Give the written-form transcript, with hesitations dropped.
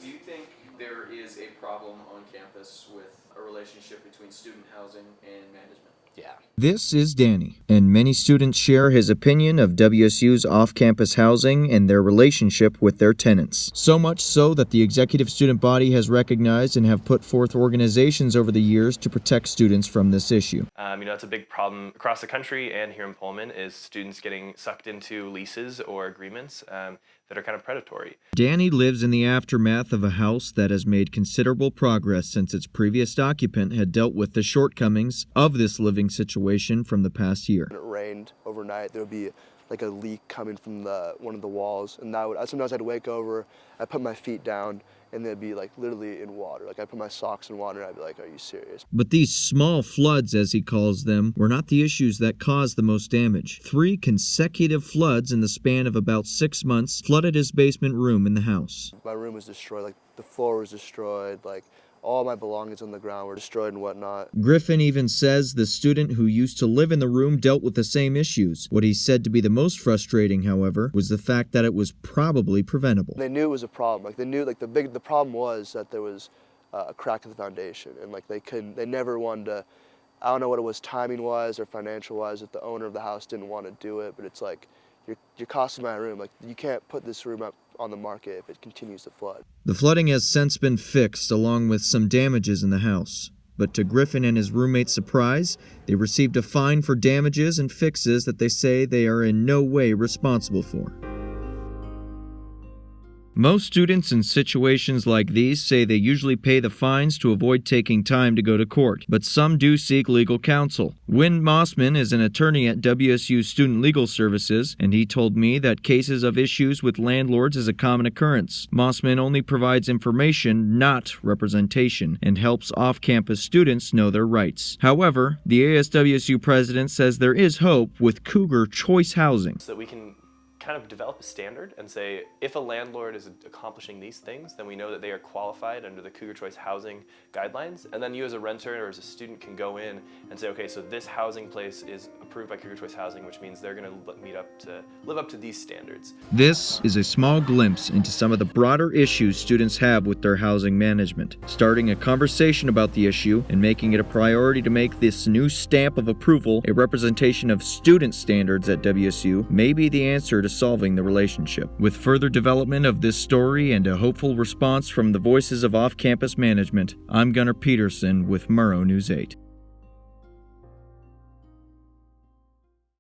Do you think there is a problem on campus with a relationship between student housing and management? Yeah. This is Danny, and many students share his opinion of WSU's off-campus housing and their relationship with their tenants. So much so that the executive student body has recognized and have put forth organizations over the years to protect students from this issue. It's a big problem across the country and here in Pullman is students getting sucked into leases or agreements that are kind of predatory. Danny lives in the aftermath of a house that has made considerable progress since its previous occupant had dealt with the shortcomings of this living situation from the past year. When it rained overnight, there would be like a leak coming from one of the walls, and sometimes I'd wake over, I'd put my feet down, and they'd be like literally in water. Like I'd put my socks in water, and I'd be like, "Are you serious?" But these small floods, as he calls them, were not the issues that caused the most damage. 3 consecutive floods in the span of about 6 months flooded his basement room in the house. My room was destroyed, like the floor was destroyed, like all my belongings on the ground were destroyed and whatnot. Griffin even says the student who used to live in the room dealt with the same issues. What he said to be the most frustrating, however, was the fact that it was probably preventable. They knew it was a problem. Like they knew, like the problem was that there was a crack in the foundation, and like they never wanted to. I don't know what it was, timing wise or financial wise, if the owner of the house didn't want to do it. But it's like you're costing my room. Like you can't put this room up on the market if it continues to flood. The flooding has since been fixed, along with some damages in the house. But to Griffin and his roommate's surprise, they received a fine for damages and fixes that they say they are in no way responsible for. Most students in situations like these say they usually pay the fines to avoid taking time to go to court, but some do seek legal counsel. Wynn Mossman is an attorney at WSU Student Legal Services, and he told me that cases of issues with landlords is a common occurrence. Mossman only provides information, not representation, and helps off-campus students know their rights. However, the ASWSU president says there is hope with Cougar Choice Housing. So that we can kind of develop a standard and say if a landlord is accomplishing these things, then we know that they are qualified under the Cougar Choice Housing guidelines, and then you as a renter or as a student can go in and say, okay, so this housing place is approved by Cougar Choice Housing, which means they're going to live up to these standards. This is a small glimpse into some of the broader issues students have with their housing management. Starting a conversation about the issue and making it a priority to make this new stamp of approval a representation of student standards at WSU may be the answer to solving the relationship. With further development of this story and a hopeful response from the voices of off-campus management, I'm Gunnar Peterson with Murrow News 8.